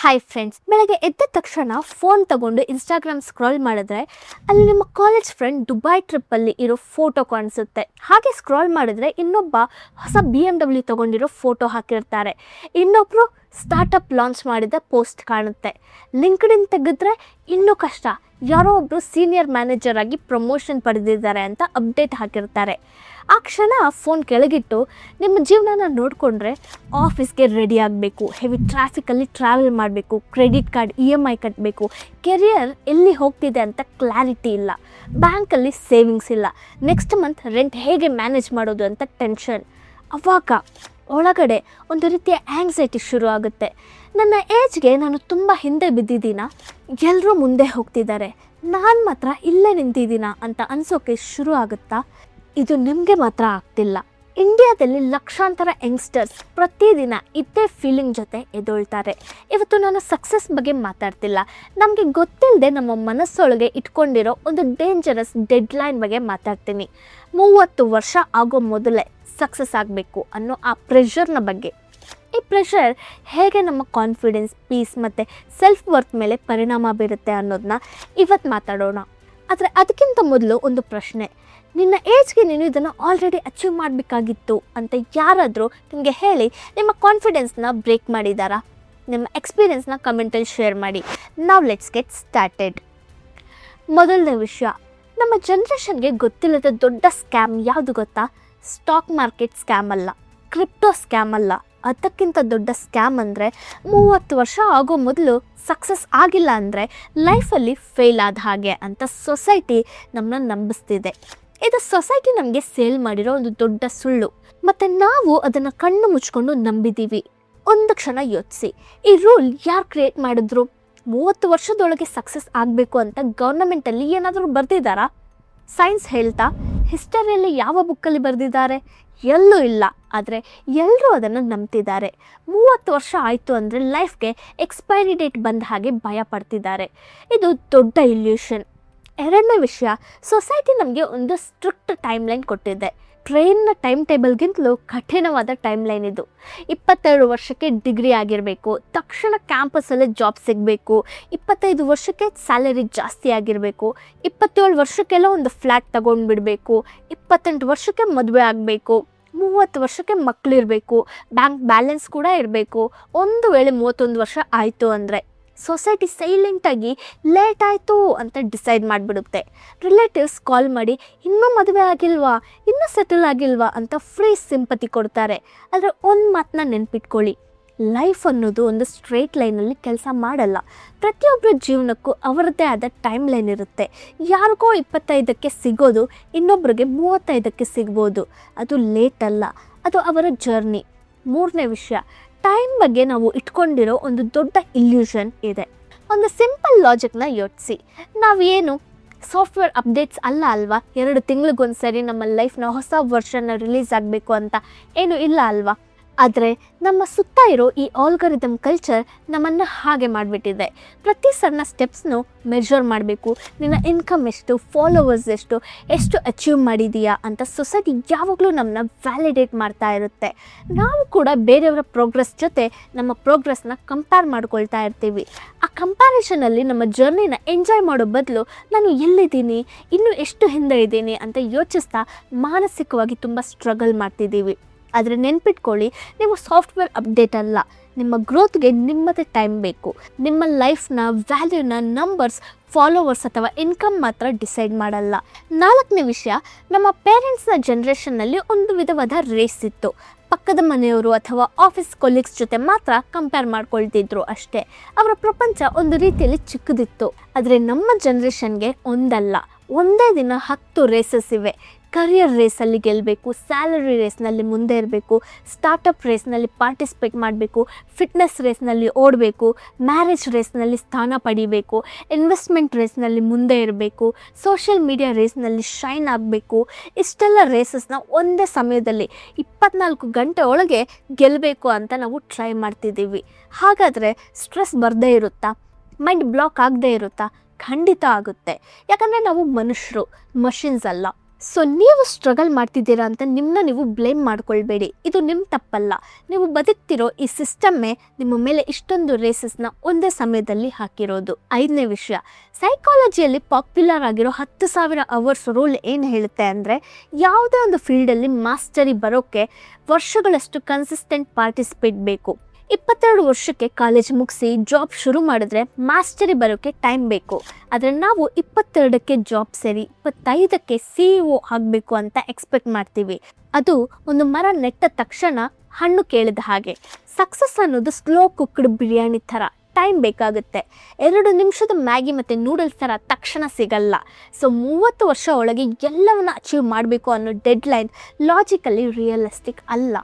Hi friends, ಬೆಳಗ್ಗೆ ಎದ್ದ ತಕ್ಷಣ ಫೋನ್ ತಗೊಂಡು ಇನ್ಸ್ಟಾಗ್ರಾಮ್ ಸ್ಕ್ರಾಲ್ ಮಾಡಿದ್ರೆ ಅಲ್ಲಿ ನಿಮ್ಮ ಕಾಲೇಜ್ ಫ್ರೆಂಡ್ ದುಬೈ ಟ್ರಿಪ್ಪಲ್ಲಿ ಇರೋ ಫೋಟೋ ಕಾಣಿಸುತ್ತೆ. ಹಾಗೆ ಸ್ಕ್ರಾಲ್ ಮಾಡಿದ್ರೆ ಇನ್ನೊಬ್ಬ ಹೊಸ BMW ತಗೊಂಡಿರೋ ಫೋಟೋ ಹಾಕಿರ್ತಾರೆ. ಇನ್ನೊಬ್ಬರು ಸ್ಟಾರ್ಟಪ್ ಲಾಂಚ್ ಮಾಡಿದ ಪೋಸ್ಟ್ ಕಾಣುತ್ತೆ. ಲಿಂಕ್ಡ್ಇನ್ ತೆಗೆದ್ರೆ ಇನ್ನೂ ಕಷ್ಟ, ಯಾರೋ ಒಬ್ಬರು ಸೀನಿಯರ್ ಮ್ಯಾನೇಜರ್ ಆಗಿ ಪ್ರಮೋಷನ್ ಪಡೆದಿದ್ದಾರೆ ಅಂತ ಅಪ್ಡೇಟ್ ಹಾಕಿರ್ತಾರೆ. ಆ ಕ್ಷಣ ಫೋನ್ ಕೆಳಗಿಟ್ಟು ನಿಮ್ಮ ಜೀವನನ ನೋಡಿಕೊಂಡ್ರೆ ಆಫೀಸ್ಗೆ ರೆಡಿ ಆಗಬೇಕು, ಹೆವಿ ಟ್ರಾಫಿಕಲ್ಲಿ ಟ್ರಾವೆಲ್ ಮಾಡಬೇಕು, ಕ್ರೆಡಿಟ್ ಕಾರ್ಡ್ EMI ಕಟ್ಟಬೇಕು, ಕೆರಿಯರ್ ಎಲ್ಲಿ ಹೋಗ್ತಿದೆ ಅಂತ ಕ್ಲಾರಿಟಿ ಇಲ್ಲ, ಬ್ಯಾಂಕಲ್ಲಿ ಸೇವಿಂಗ್ಸ್ ಇಲ್ಲ, ನೆಕ್ಸ್ಟ್ ಮಂತ್ ರೆಂಟ್ ಹೇಗೆ ಮ್ಯಾನೇಜ್ ಮಾಡೋದು ಅಂತ ಟೆನ್ಷನ್. ಅವಾಗ ಒಳಗಡೆ ಒಂದು ರೀತಿಯ ಆ್ಯಂಗ್ಸೈಟಿ ಶುರು ಆಗುತ್ತೆ. ನನ್ನ ಏಜ್ಗೆ ನಾನು ತುಂಬ ಹಿಂದೆ ಬಿದ್ದಿದ್ದೀನಾ, ಎಲ್ಲರೂ ಮುಂದೆ ಹೋಗ್ತಿದ್ದಾರೆ, ನಾನು ಮಾತ್ರ ಇಲ್ಲೇ ನಿಂತಿದ್ದೀನಾ ಅಂತ ಅನಿಸೋಕೆ ಶುರು ಆಗುತ್ತಾ? ಇದು ನಿಮಗೆ ಮಾತ್ರ ಆಗ್ತಿಲ್ಲ. ಇಂಡಿಯಾದಲ್ಲಿ ಲಕ್ಷಾಂತರ ಯಂಗ್ಸ್ಟರ್ಸ್ ಪ್ರತಿದಿನ ಇದೇ ಫೀಲಿಂಗ್ ಜೊತೆ ಎದ್ದೇಳ್ತಾರೆ. ಇವತ್ತು ನಾನು ಸಕ್ಸಸ್ ಬಗ್ಗೆ ಮಾತಾಡ್ತಿಲ್ಲ, ನಮಗೆ ಗೊತ್ತಿಲ್ಲದೆ ನಮ್ಮ ಮನಸ್ಸೊಳಗೆ ಇಟ್ಕೊಂಡಿರೋ ಒಂದು ಡೇಂಜರಸ್ ಡೆಡ್ಲೈನ್ ಬಗ್ಗೆ ಮಾತಾಡ್ತೀನಿ. 30 ವರ್ಷ ಆಗೋ ಮೊದಲೇ ಸಕ್ಸಸ್ ಆಗಬೇಕು ಅನ್ನೋ ಆ ಪ್ರೆಷರ್ನ ಬಗ್ಗೆ. ಈ ಪ್ರೆಷರ್ ಹೇಗೆ ನಮ್ಮ ಕಾನ್ಫಿಡೆನ್ಸ್, ಪೀಸ್ ಮತ್ತು ಸೆಲ್ಫ್ ವರ್ತ್ ಮೇಲೆ ಪರಿಣಾಮ ಬೀರುತ್ತೆ ಅನ್ನೋದನ್ನ ಇವತ್ತು ಮಾತಾಡೋಣ. ಆದರೆ ಅದಕ್ಕಿಂತ ಮೊದಲು ಒಂದು ಪ್ರಶ್ನೆ, ನಿನ್ನ ಏಜ್ಗೆ ನೀನು ಇದನ್ನು ಆಲ್ರೆಡಿ ಅಚೀವ್ ಮಾಡಬೇಕಾಗಿತ್ತು ಅಂತ ಯಾರಾದರೂ ನಿಮಗೆ ಹೇಳಿ ನಿಮ್ಮ ಕಾನ್ಫಿಡೆನ್ಸ್ನ ಬ್ರೇಕ್ ಮಾಡಿದ್ದಾರಾ? ನಿಮ್ಮ ಎಕ್ಸ್ಪೀರಿಯನ್ಸ್ನ ಕಮೆಂಟಲ್ಲಿ ಶೇರ್ ಮಾಡಿ. ನಾವು ಲೆಟ್ಸ್ ಗೆಟ್ ಸ್ಟಾರ್ಟೆಡ್. ಮೊದಲನೇ ವಿಷಯ, ನಮ್ಮ ಜನ್ರೇಷನ್ಗೆ ಗೊತ್ತಿಲ್ಲದ ದೊಡ್ಡ ಸ್ಕ್ಯಾಮ್ ಯಾವುದು ಗೊತ್ತಾ? ಸ್ಟಾಕ್ ಮಾರ್ಕೆಟ್ ಸ್ಕ್ಯಾಮ್ ಅಲ್ಲ, ಕ್ರಿಪ್ಟೋ ಸ್ಕ್ಯಾಮ್ ಅಲ್ಲ, ಅದಕ್ಕಿಂತ ದೊಡ್ಡ ಸ್ಕ್ಯಾಮ್ ಅಂದರೆ 30 ವರ್ಷ ಆಗೋ ಮೊದಲು ಸಕ್ಸಸ್ ಆಗಿಲ್ಲ ಅಂದರೆ ಲೈಫಲ್ಲಿ ಫೇಲ್ ಆದ ಹಾಗೆ ಅಂತ ಸೊಸೈಟಿ ನಮ್ಮನ್ನ ನಂಬಿಸ್ತಿದೆ. ಇದು ಸೊಸೈಟಿ ನಮಗೆ ಸೇಲ್ ಮಾಡಿರೋ ಒಂದು ದೊಡ್ಡ ಸುಳ್ಳು, ಮತ್ತು ನಾವು ಅದನ್ನು ಕಣ್ಣು ಮುಚ್ಕೊಂಡು ನಂಬಿದ್ದೀವಿ. ಒಂದು ಕ್ಷಣ ಯೋಚಿಸಿ, ಈ ರೂಲ್ ಯಾರು ಕ್ರಿಯೇಟ್ ಮಾಡಿದ್ರು? 30 ವರ್ಷದೊಳಗೆ ಸಕ್ಸಸ್ ಆಗಬೇಕು ಅಂತ ಗೌರ್ನಮೆಂಟಲ್ಲಿ ಏನಾದರೂ ಬರೆದಿದ್ದಾರಾ? ಸೈನ್ಸ್ ಹೇಳ್ತಾ? ಹಿಸ್ಟರಿಯಲ್ಲಿ ಯಾವ ಬುಕ್ಕಲ್ಲಿ ಬರೆದಿದ್ದಾರೆ? ಎಲ್ಲೂ ಇಲ್ಲ. ಆದರೆ ಎಲ್ಲರೂ ಅದನ್ನು ನಂಬ್ತಿದ್ದಾರೆ. 30 ವರ್ಷ ಆಯಿತು ಅಂದರೆ ಲೈಫ್ಗೆ ಎಕ್ಸ್ಪೈರಿ ಡೇಟ್ ಬಂದ ಹಾಗೆ ಭಯ ಪಡ್ತಿದ್ದಾರೆ. ಇದು ದೊಡ್ಡ ಇಲ್ಯೂಷನ್. ಎರಡನೇ ವಿಷಯ, ಸೊಸೈಟಿ ನಮಗೆ ಒಂದು ಸ್ಟ್ರಿಕ್ಟ್ ಟೈಮ್ ಲೈನ್ ಕೊಟ್ಟಿದೆ. ಟ್ರೈನ್ನ ಟೈಮ್ ಟೇಬಲ್ಗಿಂತಲೂ ಕಠಿಣವಾದ ಟೈಮ್ ಲೈನ್ ಇದು. 22 ವರ್ಷಕ್ಕೆ ಡಿಗ್ರಿ ಆಗಿರಬೇಕು, ತಕ್ಷಣ ಕ್ಯಾಂಪಸಲ್ಲೇ ಜಾಬ್ ಸಿಗಬೇಕು, 25 ವರ್ಷಕ್ಕೆ ಸ್ಯಾಲರಿ ಜಾಸ್ತಿ ಆಗಿರಬೇಕು, 27 ವರ್ಷಕ್ಕೆಲ್ಲ ಒಂದು ಫ್ಲ್ಯಾಟ್ ತಗೊಂಡ್ಬಿಡಬೇಕು, 28 ವರ್ಷಕ್ಕೆ ಮದುವೆ ಆಗಬೇಕು, 30 ವರ್ಷಕ್ಕೆ ಮಕ್ಕಳಿರಬೇಕು, ಬ್ಯಾಂಕ್ ಬ್ಯಾಲೆನ್ಸ್ ಕೂಡ ಇರಬೇಕು. ಒಂದು ವೇಳೆ 31 ವರ್ಷ ಆಯಿತು ಅಂದರೆ ಸೊಸೈಟಿ ಸೈಲೆಂಟಾಗಿ ಲೇಟ್ ಆಯಿತು ಅಂತ ಡಿಸೈಡ್ ಮಾಡಿಬಿಡುತ್ತೆ. ರಿಲೇಟಿವ್ಸ್ ಕಾಲ್ ಮಾಡಿ ಇನ್ನೂ ಮದುವೆ ಆಗಿಲ್ವಾ, ಇನ್ನೂ ಸೆಟಲ್ ಆಗಿಲ್ವಾ ಅಂತ ಫ್ರೀ ಸಿಂಪತಿ ಕೊಡ್ತಾರೆ. ಆದರೆ ಒಂದು ಮಾತನ್ನ ನೆನ್ಪಿಟ್ಕೊಳ್ಳಿ, ಲೈಫ್ ಅನ್ನೋದು ಒಂದು ಸ್ಟ್ರೇಟ್ ಲೈನಲ್ಲಿ ಕೆಲಸ ಮಾಡಲ್ಲ. ಪ್ರತಿಯೊಬ್ಬರ ಜೀವನಕ್ಕೂ ಅವರದ್ದೇ ಆದ ಟೈಮ್ ಲೈನ್ ಇರುತ್ತೆ. ಯಾರಿಗೋ 25ಕ್ಕೆ ಸಿಗೋದು ಇನ್ನೊಬ್ರಿಗೆ 35ಕ್ಕೆ ಸಿಗ್ಬೋದು. ಅದು ಲೇಟ್ ಅಲ್ಲ, ಅದು ಅವರ ಜರ್ನಿ. ಮೂರನೇ ವಿಷಯ, ಟೈಮ್ ಬಗ್ಗೆ ನಾವು ಇಟ್ಕೊಂಡಿರೋ ಒಂದು ದೊಡ್ಡ ಇಲ್ಯೂಷನ್ ಇದೆ. ಒಂದು ಸಿಂಪಲ್ ಲಾಜಿಕ್ನ ಯೋಚಿಸಿ, ನಾವೇನು ಸಾಫ್ಟ್ವೇರ್ ಅಪ್ಡೇಟ್ಸ್ ಅಲ್ವಾ? 2 ತಿಂಗಳಿಗೊಂದ್ಸರಿ ನಮ್ಮ ಲೈಫ್ನ ಹೊಸ ವರ್ಷನ್ನ ರಿಲೀಸ್ ಆಗಬೇಕು ಅಂತ ಏನು ಇಲ್ಲ ಅಲ್ವಾ? ಆದರೆ ನಮ್ಮ ಸುತ್ತ ಇರೋ ಈ ಆಲ್ಗರಿದಮ್ ಕಲ್ಚರ್ ನಮ್ಮನ್ನು ಹಾಗೆ ಮಾಡಿಬಿಟ್ಟಿದೆ. ಪ್ರತಿ ಸಣ್ಣ ಸ್ಟೆಪ್ಸ್ನು ಮೆಜರ್ ಮಾಡಬೇಕು. ನಿನ್ನ ಇನ್ಕಮ್ ಎಷ್ಟು, ಫಾಲೋವರ್ಸ್ ಎಷ್ಟು ಅಚೀವ್ ಮಾಡಿದೀಯಾ ಅಂತ ಸೊಸೈಟಿ ಯಾವಾಗಲೂ ನಮ್ಮನ್ನ ವ್ಯಾಲಿಡೇಟ್ ಮಾಡ್ತಾ ಇರುತ್ತೆ. ನಾವು ಕೂಡ ಬೇರೆಯವರ ಪ್ರೋಗ್ರೆಸ್ ಜೊತೆ ನಮ್ಮ ಪ್ರೋಗ್ರೆಸ್ನ ಕಂಪೇರ್ ಮಾಡ್ಕೊಳ್ತಾ ಇರ್ತೀವಿ. ಆ ಕಂಪ್ಯಾರಿಷನಲ್ಲಿ ನಮ್ಮ ಜರ್ನಿನ ಎಂಜಾಯ್ ಮಾಡೋ ಬದಲು ನಾನು ಎಲ್ಲಿದ್ದೀನಿ, ಇನ್ನೂ ಎಷ್ಟು ಹಿಂದೆ ಇದ್ದೀನಿ ಅಂತ ಯೋಚಿಸ್ತಾ ಮಾನಸಿಕವಾಗಿ ತುಂಬ ಸ್ಟ್ರಗಲ್ ಮಾಡ್ತಿದ್ದೀವಿ. ಆದರೆ ನೆನ್ಪಿಟ್ಕೊಳ್ಳಿ, ನೀವು ಸಾಫ್ಟ್ವೇರ್ ಅಪ್ಡೇಟ್ ಅಲ್ಲ. ನಿಮ್ಮ ಗ್ರೋತ್ಗೆ ನಿಮ್ಮದೇ ಟೈಮ್ ಬೇಕು. ನಿಮ್ಮ ಲೈಫ್ನ ವ್ಯಾಲ್ಯೂನ ನಂಬರ್ಸ್, ಫಾಲೋವರ್ಸ್ ಅಥವಾ ಇನ್ಕಮ್ ಮಾತ್ರ ಡಿಸೈಡ್ ಮಾಡಲ್ಲ. 4ನೇ ವಿಷಯ, ನಮ್ಮ ಪೇರೆಂಟ್ಸ್ನ ಜನ್ರೇಷನ್ನಲ್ಲಿ ಒಂದು ವಿಧವಾದ ರೇಸ್ ಇತ್ತು. ಪಕ್ಕದ ಮನೆಯವರು ಅಥವಾ ಆಫೀಸ್ ಕೊಲೀಗ್ಸ್ ಜೊತೆ ಮಾತ್ರ ಕಂಪೇರ್ ಮಾಡ್ಕೊಳ್ತಿದ್ರು ಅಷ್ಟೇ. ಅವರ ಪ್ರಪಂಚ ಒಂದು ರೀತಿಯಲ್ಲಿ ಚಿಕ್ಕದಿತ್ತು. ಆದರೆ ನಮ್ಮ ಜನ್ರೇಷನ್ಗೆ ಒಂದಲ್ಲ, ಒಂದೇ ದಿನ 10 ರೇಸಸ್ ಇವೆ. ಕರಿಯರ್ ರೇಸಲ್ಲಿ ಗೆಲ್ಲಬೇಕು, ಸ್ಯಾಲರಿ ರೇಸ್ನಲ್ಲಿ ಮುಂದೆ ಇರಬೇಕು, ಸ್ಟಾರ್ಟಪ್ ರೇಸ್ನಲ್ಲಿ ಪಾರ್ಟಿಸಿಪೇಟ್ ಮಾಡಬೇಕು, ಫಿಟ್ನೆಸ್ ರೇಸ್ನಲ್ಲಿ ಓಡಬೇಕು, ಮ್ಯಾರೇಜ್ ರೇಸ್ನಲ್ಲಿ ಸ್ಥಾನ ಪಡಿಬೇಕು, ಇನ್ವೆಸ್ಟ್ಮೆಂಟ್ ರೇಸ್ನಲ್ಲಿ ಮುಂದೆ ಇರಬೇಕು, ಸೋಷಿಯಲ್ ಮೀಡಿಯಾ ರೇಸ್ನಲ್ಲಿ ಶೈನ್ ಆಗಬೇಕು. ಇಷ್ಟೆಲ್ಲ ರೇಸಸ್ನ ಒಂದೇ ಸಮಯದಲ್ಲಿ 24 ಗಂಟೆ ಒಳಗೆ ಗೆಲ್ಲಬೇಕು ಅಂತ ನಾವು ಟ್ರೈ ಮಾಡ್ತಿದ್ದೀವಿ. ಹಾಗಾದರೆ ಸ್ಟ್ರೆಸ್ ಬರದೇ ಇರುತ್ತಾ? ಮೈಂಡ್ ಬ್ಲಾಕ್ ಆಗದೇ ಇರುತ್ತಾ? ಖಂಡಿತ ಆಗುತ್ತೆ. ಯಾಕಂದರೆ ನಾವು ಮನುಷ್ಯರು, ಮಷಿನ್ಸ್ ಅಲ್ಲ. ಸೊ ನೀವು ಸ್ಟ್ರಗಲ್ ಮಾಡ್ತಿದ್ದೀರಾ ಅಂತ ನಿಮ್ಮನ್ನ ನೀವು ಬ್ಲೇಮ್ ಮಾಡ್ಕೊಳ್ಬೇಡಿ. ಇದು ನಿಮ್ಮ ತಪ್ಪಲ್ಲ. ನೀವು ಬದುಕ್ತಿರೋ ಈ ಸಿಸ್ಟಮ್ಮೇ ನಿಮ್ಮ ಮೇಲೆ ಇಷ್ಟೊಂದು ರೇಸಸ್ನ ಒಂದೇ ಸಮಯದಲ್ಲಿ ಹಾಕಿರೋದು. 5ನೇ ವಿಷಯ, ಸೈಕಾಲಜಿಯಲ್ಲಿ ಪಾಪ್ಯುಲರ್ ಆಗಿರೋ 10,000 ಅವರ್ಸ್ ರೂಲ್ ಏನು ಹೇಳುತ್ತೆ ಅಂದರೆ, ಯಾವುದೇ ಒಂದು ಫೀಲ್ಡಲ್ಲಿ ಮಾಸ್ಟರಿ ಬರೋಕ್ಕೆ ವರ್ಷಗಳಷ್ಟು ಕನ್ಸಿಸ್ಟೆಂಟ್ ಪಾರ್ಟಿಸಿಪೇಟ್ ಬೇಕು. 22 ವರ್ಷಕ್ಕೆ ಕಾಲೇಜ್ ಮುಗಿಸಿ ಜಾಬ್ ಶುರು ಮಾಡಿದ್ರೆ ಮಾಸ್ಟರಿ ಬರೋಕ್ಕೆ ಟೈಮ್ ಬೇಕು. ಆದರೆ ನಾವು 22ಕ್ಕೆ ಜಾಬ್ ಸೇರಿ 25ಕ್ಕೆ CEO ಆಗಬೇಕು ಅಂತ ಎಕ್ಸ್ಪೆಕ್ಟ್ ಮಾಡ್ತೀವಿ. ಅದು ಒಂದು ಮರ ನೆಟ್ಟ ತಕ್ಷಣ ಹಣ್ಣು ಕೇಳಿದ ಹಾಗೆ. ಸಕ್ಸಸ್ ಅನ್ನೋದು ಸ್ಲೋ ಕುಕ್ಡ್ ಬಿರಿಯಾನಿ ಥರ, ಟೈಮ್ ಬೇಕಾಗುತ್ತೆ. 2 ನಿಮಿಷದ ಮ್ಯಾಗಿ ಮತ್ತು ನೂಡಲ್ಸ್ ಥರ ತಕ್ಷಣ ಸಿಗಲ್ಲ. ಸೊ 30 ವರ್ಷ ಒಳಗೆ ಎಲ್ಲವನ್ನ ಅಚೀವ್ ಮಾಡಬೇಕು ಅನ್ನೋ ಡೆಡ್ಲೈನ್ ಲಾಜಿಕಲಿ ರಿಯಲಿಸ್ಟಿಕ್ ಅಲ್ಲ.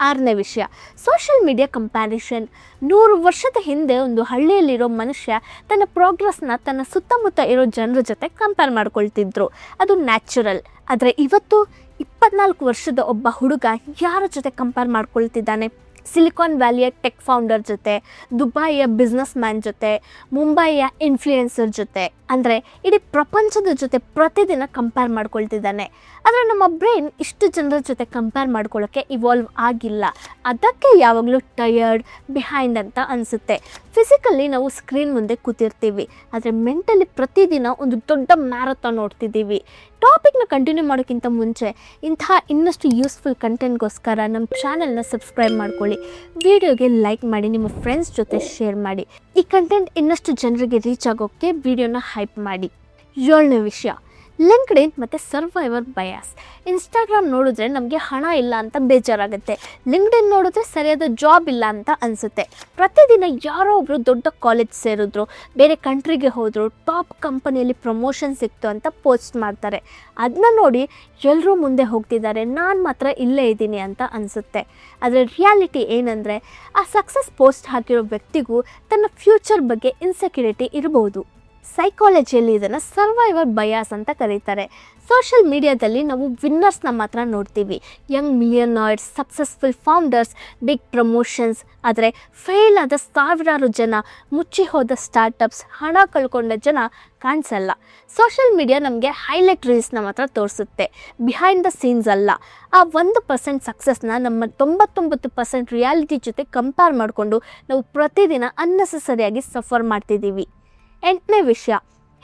6ನೇ ವಿಷಯ, ಸೋಷಿಯಲ್ ಮೀಡಿಯಾ ಕಂಪ್ಯಾರಿಷನ್. 100 ವರ್ಷದ ಹಿಂದೆ ಒಂದು ಹಳ್ಳಿಯಲ್ಲಿರೋ ಮನುಷ್ಯ ತನ್ನ ಪ್ರೋಗ್ರೆಸ್ನ ತನ್ನ ಸುತ್ತಮುತ್ತ ಇರೋ ಜನರ ಜೊತೆ ಕಂಪೇರ್ ಮಾಡ್ಕೊಳ್ತಿದ್ರು. ಅದು ನ್ಯಾಚುರಲ್. ಆದರೆ ಇವತ್ತು 24 ವರ್ಷದ ಒಬ್ಬ ಹುಡುಗ ಯಾರ ಜೊತೆ ಕಂಪೇರ್ ಮಾಡ್ಕೊಳ್ತಿದ್ದಾನೆ? ಸಿಲಿಕಾನ್ ವ್ಯಾಲಿಯ ಟೆಕ್ ಫೌಂಡರ್ ಜೊತೆ, ದುಬೈಯ ಬಿಸ್ನೆಸ್ ಮ್ಯಾನ್ ಜೊತೆ, ಮುಂಬೈಯ ಇನ್ಫ್ಲೂಯೆನ್ಸರ್ ಜೊತೆ, ಅಂದರೆ ಇಡೀ ಪ್ರಪಂಚದ ಜೊತೆ ಪ್ರತಿದಿನ ಕಂಪೇರ್ ಮಾಡ್ಕೊಳ್ತಿದ್ದಾನೆ. ಆದರೆ ನಮ್ಮ ಬ್ರೈನ್ ಇಷ್ಟು ಜನರ ಜೊತೆ ಕಂಪೇರ್ ಮಾಡ್ಕೊಳ್ಳೋಕ್ಕೆ ಇವಾಲ್ವ್ ಆಗಿಲ್ಲ. ಅದಕ್ಕೆ ಯಾವಾಗಲೂ ಟಯರ್ಡ್, ಬಿಹೈಂಡ್ ಅಂತ ಅನಿಸುತ್ತೆ. ಫಿಸಿಕಲಿ ನಾವು ಸ್ಕ್ರೀನ್ ಮುಂದೆ ಕೂತಿರ್ತೀವಿ, ಆದರೆ ಮೆಂಟಲಿ ಪ್ರತಿದಿನ ಒಂದು ದೊಡ್ಡ ಮ್ಯಾರಥಾನ್ ನೋಡ್ತಿದ್ದೀವಿ. ಟಾಪಿಕ್ನ ಕಂಟಿನ್ಯೂ ಮಾಡೋಕ್ಕಿಂತ ಮುಂಚೆ ಇಂತಹ ಇನ್ನಷ್ಟು ಯೂಸ್ಫುಲ್ ಕಂಟೆಂಟ್ಗೋಸ್ಕರ ನಮ್ಮ ಚಾನಲ್ನ ಸಬ್ಸ್ಕ್ರೈಬ್ ಮಾಡ್ಕೊಳ್ಳಿ, ವಿಡಿಯೋಗೆ ಲೈಕ್ ಮಾಡಿ, ನಿಮ್ಮ ಫ್ರೆಂಡ್ಸ್ ಜೊತೆ ಶೇರ್ ಮಾಡಿ. ಈ ಕಂಟೆಂಟ್ ಇನ್ನಷ್ಟು ಜನರಿಗೆ ರೀಚ್ ಆಗೋಕ್ಕೆ ವಿಡಿಯೋನ ಹೈಪ್ ಮಾಡಿ. 7ನೇ ವಿಷಯ, ಲಿಂಕ್ಡ್ಇನ್ ಮತ್ತು ಸರ್ವೈವರ್ ಬಯಾಸ್. ಇನ್ಸ್ಟಾಗ್ರಾಮ್ ನೋಡಿದ್ರೆ ನಮಗೆ ಹಣ ಇಲ್ಲ ಅಂತ ಬೇಜಾರಾಗುತ್ತೆ. ಲಿಂಕ್ಡ್ಇನ್ ನೋಡಿದ್ರೆ ಸರಿಯಾದ ಜಾಬ್ ಇಲ್ಲ ಅಂತ ಅನಿಸುತ್ತೆ. ಪ್ರತಿದಿನ ಯಾರೋ ಒಬ್ಬರು ದೊಡ್ಡ ಕಾಲೇಜ್ ಸೇರಿದ್ರು, ಬೇರೆ ಕಂಟ್ರಿಗೆ ಹೋದರು, ಟಾಪ್ ಕಂಪನಿಯಲ್ಲಿ ಪ್ರಮೋಷನ್ ಸಿಕ್ತು ಅಂತ ಪೋಸ್ಟ್ ಮಾಡ್ತಾರೆ. ಅದನ್ನ ನೋಡಿ ಎಲ್ಲರೂ ಮುಂದೆ ಹೋಗ್ತಿದ್ದಾರೆ, ನಾನು ಮಾತ್ರ ಇಲ್ಲೇ ಇದ್ದೀನಿ ಅಂತ ಅನಿಸುತ್ತೆ. ಆದರೆ ರಿಯಾಲಿಟಿ ಏನಂದರೆ, ಆ ಸಕ್ಸಸ್ ಪೋಸ್ಟ್ ಹಾಕಿರೋ ವ್ಯಕ್ತಿಗೂ ತನ್ನ ಫ್ಯೂಚರ್ ಬಗ್ಗೆ ಇನ್ಸೆಕ್ಯೂರಿಟಿ ಇರ್ಬೋದು. ಸೈಕಾಲಜಿಯಲ್ಲಿ ಇದನ್ನು ಸರ್ವೈವರ್ ಬಯಾಸ್ ಅಂತ ಕರೀತಾರೆ. ಸೋಷಿಯಲ್ ಮೀಡಿಯಾದಲ್ಲಿ ನಾವು ವಿನ್ನರ್ಸ್ನ ಮಾತ್ರ ನೋಡ್ತೀವಿ, young millionaires, successful founders, big promotions. ಆದರೆ ಫೇಲ್ ಆದ ಸಾವಿರಾರು ಜನ, ಮುಚ್ಚಿ ಹೋದ ಸ್ಟಾರ್ಟಪ್ಸ್, ಹಣ ಕಳ್ಕೊಂಡ ಜನ ಕಾಣಿಸಲ್ಲ. ಸೋಷಿಯಲ್ ಮೀಡಿಯಾ ನಮಗೆ ಹೈಲೈಟ್ ರೀಲ್ಸ್ನ ಮಾತ್ರ ತೋರಿಸುತ್ತೆ, ಬಿಹೈಂಡ್ ದ ಸೀನ್ಸ್ ಅಲ್ಲ. ಆ 1% ಸಕ್ಸಸ್ನ ನಮ್ಮ 99% ರಿಯಾಲಿಟಿ ಜೊತೆ ಕಂಪೇರ್ ಮಾಡಿಕೊಂಡು ನಾವು ಪ್ರತಿದಿನ ಅನ್ನೆಸೆಸರಿಯಾಗಿ ಸಫರ್ ಮಾಡ್ತಿದ್ದೀವಿ. 8ನೇ ವಿಷಯ,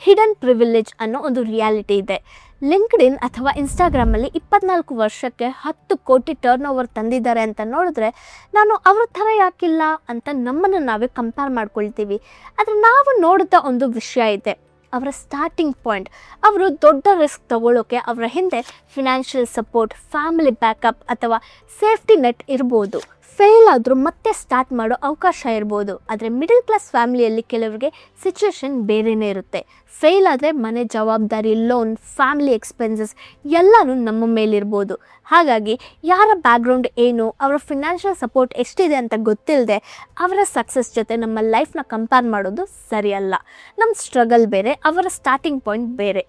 ಹಿಡನ್ ಪ್ರಿವಿಲೇಜ್ ಅನ್ನೋ ಒಂದು ರಿಯಾಲಿಟಿ ಇದೆ. ಲಿಂಕ್ಡ್ಇನ್ ಅಥವಾ ಇನ್ಸ್ಟಾಗ್ರಾಮಲ್ಲಿ 24 ವರ್ಷಕ್ಕೆ 10 ಕೋಟಿ ಟರ್ನ್ ಓವರ್ ತಂದಿದ್ದಾರೆ ಅಂತ ನೋಡಿದ್ರೆ, ನಾನು ಅವ್ರ ಥರ ಯಾಕಿಲ್ಲ ಅಂತ ನಮ್ಮನ್ನು ನಾವೇ ಕಂಪೇರ್ ಮಾಡ್ಕೊಳ್ತೀವಿ. ಆದರೆ ನಾವು ನೋಡಿದ ಒಂದು ವಿಷಯ ಇದೆ, ಅವರ ಸ್ಟಾರ್ಟಿಂಗ್ ಪಾಯಿಂಟ್. ಅವರು ದೊಡ್ಡ ರಿಸ್ಕ್ ತಗೊಳ್ಳೋಕ್ಕೆ ಅವರ ಹಿಂದೆ ಫಿನಾನ್ಷಿಯಲ್ ಸಪೋರ್ಟ್, ಫ್ಯಾಮಿಲಿ ಬ್ಯಾಕಪ್ ಅಥವಾ ಸೇಫ್ಟಿ ನೆಟ್ ಇರ್ಬೋದು. ಫೇಲ್ ಆದರೂ ಮತ್ತೆ ಸ್ಟಾರ್ಟ್ ಮಾಡೋ ಅವಕಾಶ ಇರ್ಬೋದು. ಆದರೆ ಮಿಡಲ್ ಕ್ಲಾಸ್ ಫ್ಯಾಮಿಲಿಯಲ್ಲಿ ಕೆಲವರಿಗೆ ಸಿಚುವೇಶನ್ ಬೇರೆಯೇ ಇರುತ್ತೆ. ಫೇಲ್ ಆದರೆ ಮನೆ ಜವಾಬ್ದಾರಿ, ಲೋನ್, ಫ್ಯಾಮಿಲಿ ಎಕ್ಸ್ಪೆನ್ಸಸ್ ಎಲ್ಲನೂ ನಮ್ಮ ಮೇಲಿರ್ಬೋದು. ಹಾಗಾಗಿ ಯಾರ ಬ್ಯಾಕ್ಗ್ರೌಂಡ್ ಏನು, ಅವರ ಫಿನಾನ್ಷಿಯಲ್ ಸಪೋರ್ಟ್ ಎಷ್ಟಿದೆ ಅಂತ ಗೊತ್ತಿಲ್ಲದೆ ಅವರ ಸಕ್ಸಸ್ ಜೊತೆ ನಮ್ಮ ಲೈಫ್ನ ಕಂಪೇರ್ ಮಾಡೋದು ಸರಿಯಲ್ಲ. ನಮ್ಮ ಸ್ಟ್ರಗಲ್ ಬೇರೆ, ಅವರ ಸ್ಟಾರ್ಟಿಂಗ್ ಪಾಯಿಂಟ್ ಬೇರೆ.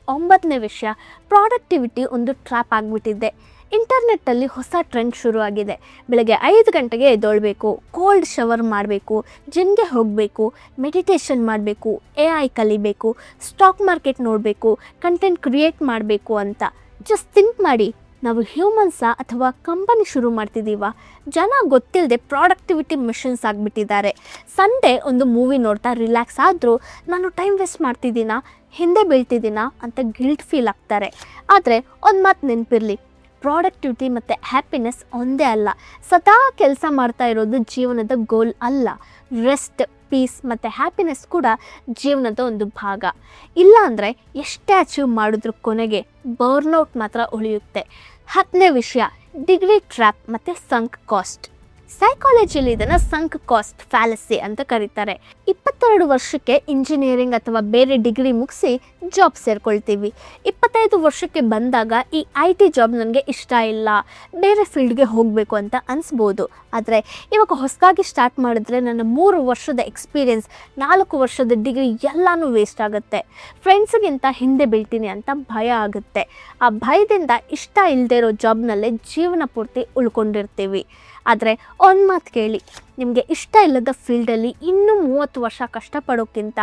9ನೇ ವಿಷಯ, ಪ್ರಾಡಕ್ಟಿವಿಟಿ ಒಂದು ಟ್ರ್ಯಾಪ್ ಆಗಿಬಿಟ್ಟಿದೆ. ಇಂಟರ್ನೆಟ್ಟಲ್ಲಿ ಹೊಸ ಟ್ರೆಂಡ್ ಶುರುವಾಗಿದೆ. ಬೆಳಗ್ಗೆ 5 ಗಂಟೆಗೆ ಎದ್ದೇಳಬೇಕು, ಕೋಲ್ಡ್ ಶವರ್ ಮಾಡಬೇಕು, ಜಿಮ್ಗೆ ಹೋಗಬೇಕು, ಮೆಡಿಟೇಷನ್ ಮಾಡಬೇಕು, AI ಕಲಿಬೇಕು, ಸ್ಟಾಕ್ ಮಾರ್ಕೆಟ್ ನೋಡಬೇಕು, ಕಂಟೆಂಟ್ ಕ್ರಿಯೇಟ್ ಮಾಡಬೇಕು ಅಂತ. ಜಸ್ಟ್ ಥಿಂಕ್ ಮಾಡಿ, ನಾವು ಹ್ಯೂಮನ್ಸಾ ಅಥವಾ ಕಂಪನಿ ಶುರು ಮಾಡ್ತಿದ್ದೀವ? ಜನ ಗೊತ್ತಿಲ್ಲದೆ ಪ್ರಾಡಕ್ಟಿವಿಟಿ ಮಿಷನ್ಸ್ ಆಗಿಬಿಟ್ಟಿದ್ದಾರೆ. ಸಂಡೇ ಒಂದು ಮೂವಿ ನೋಡ್ತಾ ರಿಲ್ಯಾಕ್ಸ್ ಆದರೂ ನಾನು ಟೈಮ್ ವೇಸ್ಟ್ ಮಾಡ್ತಿದ್ದೀನಾ, ಹಿಂದೆ ಬೀಳ್ತಿದ್ದೀನಾ ಅಂತ ಗಿಲ್ಟ್ ಫೀಲ್ ಆಗ್ತಾರೆ. ಆದರೆ ಒಂದು ಮಾತು ನೆನಪಿರಲಿ, ಪ್ರಾಡಕ್ಟಿವಿಟಿ ಮತ್ತು ಹ್ಯಾಪಿನೆಸ್ ಒಂದೇ ಅಲ್ಲ. ಸದಾ ಕೆಲಸ ಮಾಡ್ತಾ ಇರೋದು ಜೀವನದ ಗೋಲ್ ಅಲ್ಲ. ರೆಸ್ಟ್, ಪೀಸ್ ಮತ್ತು ಹ್ಯಾಪಿನೆಸ್ ಕೂಡ ಜೀವನದ ಒಂದು ಭಾಗ. ಇಲ್ಲ ಅಂದರೆ ಎಷ್ಟೇ ಅಚೀವ್ ಮಾಡಿದ್ರೂ ಕೊನೆಗೆ ಬರ್ನ್ಔಟ್ ಮಾತ್ರ ಉಳಿಯುತ್ತೆ. 10ನೇ ವಿಷಯ, ಡಿಗ್ರಿ ಟ್ರ್ಯಾಪ್ ಮತ್ತು ಸಂಕ್ ಕಾಸ್ಟ್. ಸೈಕಾಲಜಿಯಲ್ಲಿ ಇದನ್ನು ಸಂಕ್ ಕಾಸ್ಟ್ ಫ್ಯಾಲಸಿ ಅಂತ ಕರೀತಾರೆ. 22 ವರ್ಷಕ್ಕೆ ಇಂಜಿನಿಯರಿಂಗ್ ಅಥವಾ ಬೇರೆ ಡಿಗ್ರಿ ಮುಗಿಸಿ ಜಾಬ್ ಸೇರ್ಕೊಳ್ತೀವಿ. 25 ವರ್ಷಕ್ಕೆ ಬಂದಾಗ ಈ IT ಜಾಬ್ ನನಗೆ ಇಷ್ಟ ಇಲ್ಲ, ಬೇರೆ ಫೀಲ್ಡ್ಗೆ ಹೋಗಬೇಕು ಅಂತ ಅನಿಸ್ಬೋದು. ಆದರೆ ಇವಾಗ ಹೊಸದಾಗಿ ಸ್ಟಾರ್ಟ್ ಮಾಡಿದ್ರೆ ನನ್ನ 3 ವರ್ಷದ ಎಕ್ಸ್ಪೀರಿಯೆನ್ಸ್, 4 ವರ್ಷದ ಡಿಗ್ರಿ ಎಲ್ಲನೂ ವೇಸ್ಟ್ ಆಗುತ್ತೆ. ಫ್ರೆಂಡ್ಸ್ಗಿಂತ ಹಿಂದೆ ಬೀಳ್ತೀನಿ ಅಂತ ಭಯ ಆಗುತ್ತೆ. ಆ ಭಯದಿಂದ ಇಷ್ಟ ಇಲ್ಲದೆ ಇರೋ ಜಾಬ್ನಲ್ಲೇ ಜೀವನ ಪೂರ್ತಿ ಉಳ್ಕೊಂಡಿರ್ತೀವಿ. ಆದರೆ ಒಂದು ಮಾತು ಕೇಳಿ, ನಿಮಗೆ ಇಷ್ಟ ಇಲ್ಲದ ಫೀಲ್ಡಲ್ಲಿ ಇನ್ನೂ 30 ವರ್ಷ ಕಷ್ಟಪಡೋಕ್ಕಿಂತ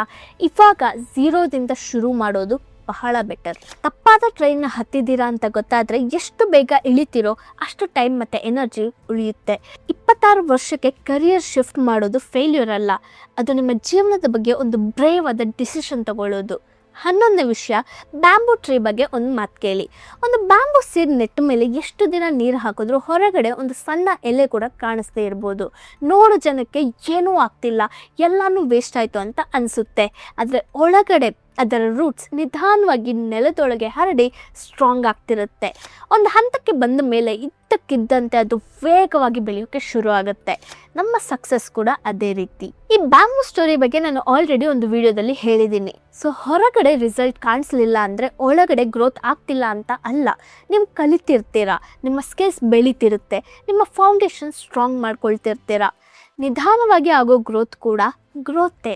ಇವಾಗ ಝೀರೋದಿಂದ ಶುರು ಮಾಡೋದು ಬಹಳ ಬೆಟರ್. ತಪ್ಪಾದ ಟ್ರೈನ್ ಹತ್ತಿದ್ದೀರಾ ಅಂತ ಗೊತ್ತಾದರೆ ಎಷ್ಟು ಬೇಗ ಇಳಿತೀರೋ ಅಷ್ಟು ಟೈಮ್ ಮತ್ತು ಎನರ್ಜಿ ಉಳಿಯುತ್ತೆ. 26 ವರ್ಷಕ್ಕೆ ಕರಿಯರ್ ಶಿಫ್ಟ್ ಮಾಡೋದು ಫೇಲ್ಯೂರ್ ಅಲ್ಲ, ಅದು ನಿಮ್ಮ ಜೀವನದ ಬಗ್ಗೆ ಒಂದು ಬ್ರೇವ್ ಆದ ಡಿಸಿಷನ್ ತಗೊಳ್ಳೋದು. 11ನೇ ವಿಷಯ, ಬ್ಯಾಂಬೂ ಟ್ರೀ ಬಗ್ಗೆ ಒಂದು ಮಾತು ಕೇಳಿ. ಒಂದು ಬ್ಯಾಂಬೂ ಸೀಡ್ ನೆಟ್ಟ ಮೇಲೆ ಎಷ್ಟು ದಿನ ನೀರು ಹಾಕಿದ್ರೂ ಹೊರಗಡೆ ಒಂದು ಸಣ್ಣ ಎಲೆ ಕೂಡ ಕಾಣಿಸ್ದೇ ಇರ್ಬೋದು. ನೋಡೋ ಜನಕ್ಕೆ ಏನೂ ಆಗ್ತಿಲ್ಲ, ಎಲ್ಲನೂ ವೇಸ್ಟ್ ಆಯಿತು ಅಂತ ಅನಿಸುತ್ತೆ. ಆದರೆ ಒಳಗಡೆ ಅದರ ರೂಟ್ಸ್ ನಿಧಾನವಾಗಿ ನೆಲದೊಳಗೆ ಹರಡಿ ಸ್ಟ್ರಾಂಗ್ ಆಗ್ತಿರುತ್ತೆ. ಒಂದು ಹಂತಕ್ಕೆ ಬಂದ ಮೇಲೆ ಇದ್ದಕ್ಕಿದ್ದಂತೆ ಅದು ವೇಗವಾಗಿ ಬೆಳೆಯೋಕ್ಕೆ ಶುರು ಆಗುತ್ತೆ. ನಮ್ಮ ಸಕ್ಸಸ್ ಕೂಡ ಅದೇ ರೀತಿ. ಈ ಬ್ಯಾಂಬೂ ಸ್ಟೋರಿ ಬಗ್ಗೆ ನಾನು ಆಲ್ರೆಡಿ ಒಂದು ವಿಡಿಯೋದಲ್ಲಿ ಹೇಳಿದ್ದೀನಿ. ಸೊ ಹೊರಗಡೆ ರಿಸಲ್ಟ್ ಕಾಣಿಸ್ಲಿಲ್ಲ ಅಂದರೆ ಒಳಗಡೆ ಗ್ರೋತ್ ಆಗ್ತಿಲ್ಲ ಅಂತ ಅಲ್ಲ. ನೀವು ಕಲಿತಿರ್ತೀರಾ, ನಿಮ್ಮ ಸ್ಕಿಲ್ಸ್ ಬೆಳೀತಿರುತ್ತೆ, ನಿಮ್ಮ ಫೌಂಡೇಶನ್ ಸ್ಟ್ರಾಂಗ್ ಮಾಡ್ಕೊಳ್ತಿರ್ತೀರಾ. ನಿಧಾನವಾಗಿ ಆಗೋ ಗ್ರೋತ್ ಕೂಡ ಗ್ರೋತೆ.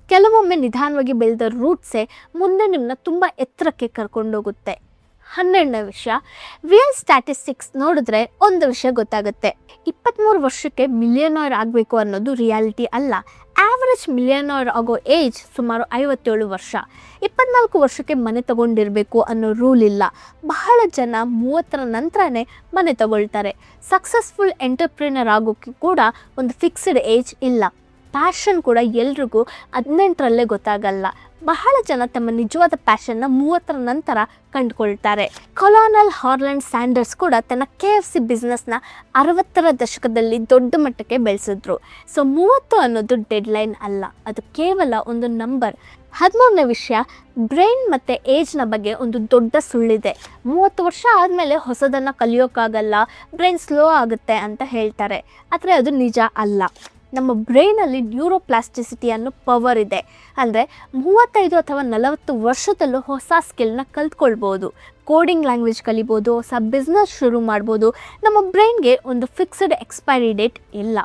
ಕೆಲವೊಮ್ಮೆ ನಿಧಾನವಾಗಿ ಬೆಳೆದ ರೂಟ್ಸೇ ಮುಂದೆ ನಿಮ್ಮನ್ನ ತುಂಬ ಎತ್ತರಕ್ಕೆ ಕರ್ಕೊಂಡೋಗುತ್ತೆ. 12ನೇ ವಿಷಯ, ರಿಯಲ್ ಸ್ಟ್ಯಾಟಿಸ್ಟಿಕ್ಸ್ ನೋಡಿದ್ರೆ ಒಂದು ವಿಷಯ ಗೊತ್ತಾಗುತ್ತೆ. 23 ವರ್ಷಕ್ಕೆ ಮಿಲಿಯನರ್ ಆಗಬೇಕು ಅನ್ನೋದು ರಿಯಾಲಿಟಿ ಅಲ್ಲ. ಆ್ಯಾವ್ರೇಜ್ ಮಿಲಿಯನರ್ ಆಗೋ ಏಜ್ ಸುಮಾರು 57 ವರ್ಷ. 24 ವರ್ಷಕ್ಕೆ ಮನೆ ತಗೊಂಡಿರಬೇಕು ಅನ್ನೋ ರೂಲ್ ಇಲ್ಲ. ಬಹಳ ಜನ 30ರ ನಂತರನೇ ಮನೆ ತಗೊಳ್ತಾರೆ. ಸಕ್ಸಸ್ಫುಲ್ ಎಂಟರ್ಪ್ರಿನರ್ ಆಗೋಕ್ಕೆ ಕೂಡ ಒಂದು ಫಿಕ್ಸ್ಡ್ ಏಜ್ ಇಲ್ಲ. ಪ್ಯಾಷನ್ ಕೂಡ ಎಲ್ರಿಗೂ 18ರಲ್ಲೇ ಗೊತ್ತಾಗಲ್ಲ. ಬಹಳ ಜನ ತಮ್ಮ ನಿಜವಾದ ಪ್ಯಾಷನ್ನ 30ರ ನಂತರ ಕಂಡುಕೊಳ್ತಾರೆ. ಕೊಲೋನಲ್ ಹಾರ್ಲ್ಯಾಂಡ್ ಸ್ಯಾಂಡರ್ಸ್ ಕೂಡ ತನ್ನ KFC ಬಿಸ್ನೆಸ್ನ 60ರ ದಶಕದಲ್ಲಿ ದೊಡ್ಡ ಮಟ್ಟಕ್ಕೆ ಬೆಳೆಸಿದ್ರು. ಸೊ 30 ಅನ್ನೋದು ಡೆಡ್ಲೈನ್ ಅಲ್ಲ, ಅದು ಕೇವಲ ಒಂದು ನಂಬರ್. 13ನೇ ವಿಷಯ, ಬ್ರೈನ್ ಮತ್ತು ಏಜ್ನ ಬಗ್ಗೆ ಒಂದು ದೊಡ್ಡ ಸುಳ್ಳಿದೆ. 30 ವರ್ಷ ಆದಮೇಲೆ ಹೊಸದನ್ನು ಕಲಿಯೋಕ್ಕಾಗಲ್ಲ, ಬ್ರೈನ್ ಸ್ಲೋ ಆಗುತ್ತೆ ಅಂತ ಹೇಳ್ತಾರೆ. ಆದರೆ ಅದು ನಿಜ ಅಲ್ಲ. ನಮ್ಮ ಬ್ರೈನಲ್ಲಿ ನ್ಯೂರೋಪ್ಲಾಸ್ಟಿಸಿಟಿ ಅನ್ನೋ ಪವರ್ ಇದೆ. ಅಂದರೆ 35 ಅಥವಾ 40 ವರ್ಷದಲ್ಲೂ ಹೊಸ ಸ್ಕಿಲ್ನ ಕಲ್ತ್ಕೊಳ್ಬೋದು. ಕೋಡಿಂಗ್ ಲ್ಯಾಂಗ್ವೇಜ್ ಕಲಿಬೋದು, ಹೊಸ ಬಿಸ್ನೆಸ್ ಶುರು ಮಾಡ್ಬೋದು. ನಮ್ಮ ಬ್ರೈನ್ಗೆ ಒಂದು ಫಿಕ್ಸ್ಡ್ ಎಕ್ಸ್ಪೈರಿ ಡೇಟ್ ಇಲ್ಲ.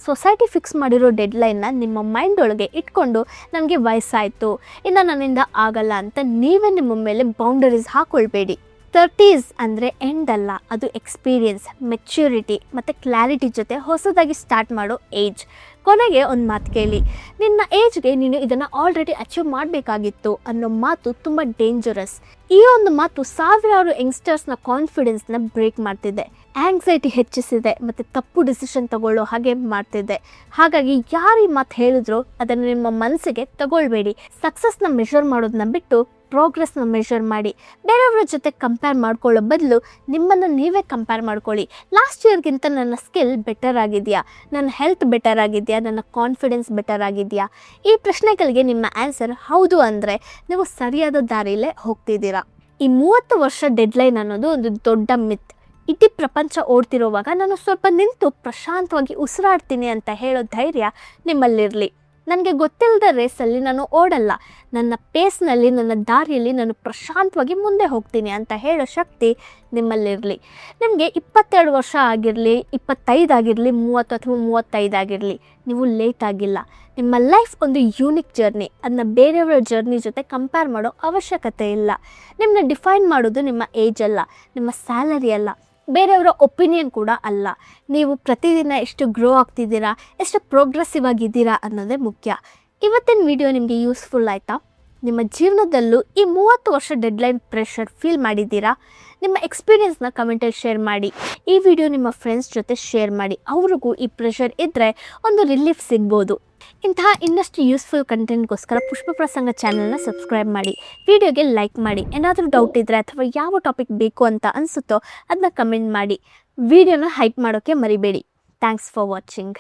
ಸೊಸೈಟಿ ಫಿಕ್ಸ್ ಮಾಡಿರೋ ಡೆಡ್ಲೈನ್ನ ನಿಮ್ಮ ಮೈಂಡ್ ಒಳಗೆ ಇಟ್ಕೊಂಡು ನನಗೆ ವಯಸ್ಸಾಯಿತು, ಇನ್ನು ನನ್ನಿಂದ ಆಗಲ್ಲ ಅಂತ ನೀವೇ ನಿಮ್ಮ ಮೇಲೆ ಬೌಂಡರೀಸ್ ಹಾಕ್ಕೊಳ್ಬೇಡಿ. 30s ಅಂದರೆ ಎಂಡ್ ಅಲ್ಲ, ಅದು ಎಕ್ಸ್ಪೀರಿಯನ್ಸ್, ಮೆಚ್ಯೂರಿಟಿ ಮತ್ತು ಕ್ಲಾರಿಟಿ ಜೊತೆ ಹೊಸದಾಗಿ ಸ್ಟಾರ್ಟ್ ಮಾಡೋ ಏಜ್. ಕೊನೆಗೆ ಒಂದು ಮಾತು ಕೇಳಿ, ನಿನ್ನ ಏಜ್ಗೆ ನೀನು ಇದನ್ನು ಆಲ್ರೆಡಿ ಅಚೀವ್ ಮಾಡಬೇಕಾಗಿತ್ತು ಅನ್ನೋ ಮಾತು ತುಂಬ ಡೇಂಜರಸ್. ಈ ಒಂದು ಮಾತು ಸಾವಿರಾರು ಯಂಗ್ಸ್ಟರ್ಸ್ನ ಕಾನ್ಫಿಡೆನ್ಸ್ನ ಬ್ರೇಕ್ ಮಾಡ್ತಿದೆ, ಆ್ಯಂಗ್ಸೈಟಿ ಹೆಚ್ಚಿಸಿದೆ ಮತ್ತು ತಪ್ಪು ಡಿಸಿಷನ್ ತಗೊಳ್ಳೋ ಹಾಗೆ ಮಾಡ್ತಿದೆ. ಹಾಗಾಗಿ ಯಾರು ಈ ಮಾತು ಹೇಳಿದ್ರು ಅದನ್ನು ನಿಮ್ಮ ಮನಸ್ಸಿಗೆ ತಗೊಳ್ಬೇಡಿ. ಸಕ್ಸಸ್ನ ಮೆಷರ್ ಮಾಡೋದನ್ನ ಬಿಟ್ಟು ಪ್ರೋಗ್ರೆಸ್ನ ಮೆಷರ್ ಮಾಡಿ. ಬೇರೆಯವ್ರ ಜೊತೆ ಕಂಪೇರ್ ಮಾಡ್ಕೊಳ್ಳೋ ಬದಲು ನಿಮ್ಮನ್ನು ನೀವೇ ಕಂಪೇರ್ ಮಾಡ್ಕೊಳ್ಳಿ. ಲಾಸ್ಟ್ ಇಯರ್ಗಿಂತ ನನ್ನ ಸ್ಕಿಲ್ ಬೆಟರ್ ಆಗಿದೆಯಾ, ನನ್ನ ಹೆಲ್ತ್ ಬೆಟರ್ ಆಗಿದೆಯಾ, ನನ್ನ ಕಾನ್ಫಿಡೆನ್ಸ್ ಬೆಟರ್ ಆಗಿದೆಯಾ? ಈ ಪ್ರಶ್ನೆಗಳಿಗೆ ನಿಮ್ಮ ಆನ್ಸರ್ ಹೌದು ಅಂದರೆ ನೀವು ಸರಿಯಾದ ದಾರಿಯಲ್ಲೇ ಹೋಗ್ತಿದ್ದೀರಾ. ಈ 30 ವರ್ಷ ಡೆಡ್ಲೈನ್ ಅನ್ನೋದು ಒಂದು ದೊಡ್ಡ ಮಿತ್. ಇಡೀ ಪ್ರಪಂಚ ಓಡ್ತಿರೋವಾಗ ನಾನು ಸ್ವಲ್ಪ ನಿಂತು ಪ್ರಶಾಂತವಾಗಿ ಉಸಿರಾಡ್ತೀನಿ ಅಂತ ಹೇಳೋ ಧೈರ್ಯ ನಿಮ್ಮಲ್ಲಿರಲಿ. ನನಗೆ ಗೊತ್ತಿಲ್ಲದ ರೇಸಲ್ಲಿ ನಾನು ಓಡಲ್ಲ, ನನ್ನ ಪೇಸ್ನಲ್ಲಿ, ನನ್ನ ದಾರಿಯಲ್ಲಿ ನಾನು ಪ್ರಶಾಂತವಾಗಿ ಮುಂದೆ ಹೋಗ್ತೀನಿ ಅಂತ ಹೇಳೋ ಶಕ್ತಿ ನಿಮ್ಮಲ್ಲಿರಲಿ. ನಿಮಗೆ 22 ವರ್ಷ ಆಗಿರಲಿ, 25 ಆಗಿರಲಿ, 30 ಅಥವಾ 35 ಆಗಿರಲಿ, ನೀವು ಲೇಟ್ ಆಗಿಲ್ಲ. ನಿಮ್ಮ ಲೈಫ್ ಒಂದು ಯೂನಿಕ್ ಜರ್ನಿ. ಅದನ್ನ ಬೇರೆಯವರ ಜರ್ನಿ ಜೊತೆ ಕಂಪೇರ್ ಮಾಡೋ ಅವಶ್ಯಕತೆ ಇಲ್ಲ. ನಿಮ್ಮನ್ನ ಡಿಫೈನ್ ಮಾಡೋದು ನಿಮ್ಮ ಏಜ್ ಅಲ್ಲ, ನಿಮ್ಮ ಸ್ಯಾಲರಿ ಅಲ್ಲ, ಬೇರೆಯವರ ಒಪಿನಿಯನ್ ಕೂಡ ಅಲ್ಲ. ನೀವು ಪ್ರತಿದಿನ ಎಷ್ಟು ಗ್ರೋ ಆಗ್ತಿದ್ದೀರಾ, ಎಷ್ಟು ಪ್ರೋಗ್ರೆಸಿವ್ ಆಗಿದ್ದೀರಾ ಅನ್ನೋದೇ ಮುಖ್ಯ. ಇವತ್ತಿನ ವಿಡಿಯೋ ನಿಮಗೆ ಯೂಸ್ಫುಲ್ ಆಯಿತಾ? ನಿಮ್ಮ ಜೀವನದಲ್ಲೂ ಈ 30 ವರ್ಷ ಡೆಡ್ಲೈನ್ ಪ್ರೆಷರ್ ಫೀಲ್ ಮಾಡಿದ್ದೀರಾ? ನಿಮ್ಮ ಎಕ್ಸ್ಪೀರಿಯನ್ಸ್ನ ಕಮೆಂಟಲ್ಲಿ ಶೇರ್ ಮಾಡಿ. ಈ ವಿಡಿಯೋ ನಿಮ್ಮ ಫ್ರೆಂಡ್ಸ್ ಜೊತೆ ಶೇರ್ ಮಾಡಿ. ಅವ್ರಿಗೂ ಈ ಪ್ರೆಷರ್ ಇದ್ದರೆ ಒಂದು ರಿಲೀಫ್ ಸಿಗ್ಬೋದು. ಇಂತಹ ಇನ್ನಷ್ಟು ಯೂಸ್ಫುಲ್ ಕಂಟೆಂಟ್ಗೋಸ್ಕರ ಪುಷ್ಪ ಪ್ರಸಂಗ ಚಾನಲ್ನ ಸಬ್ಸ್ಕ್ರೈಬ್ ಮಾಡಿ. ವಿಡಿಯೋಗೆ ಲೈಕ್ ಮಾಡಿ. ಏನಾದರೂ ಡೌಟ್ ಇದ್ದರೆ ಅಥವಾ ಯಾವ ಟಾಪಿಕ್ ಬೇಕು ಅಂತ ಅನಿಸುತ್ತೋ ಅದನ್ನ ಕಮೆಂಟ್ ಮಾಡಿ. ವಿಡಿಯೋನ ಹೈಪ್ ಮಾಡೋಕ್ಕೆ ಮರಿಬೇಡಿ. Thanks for watching.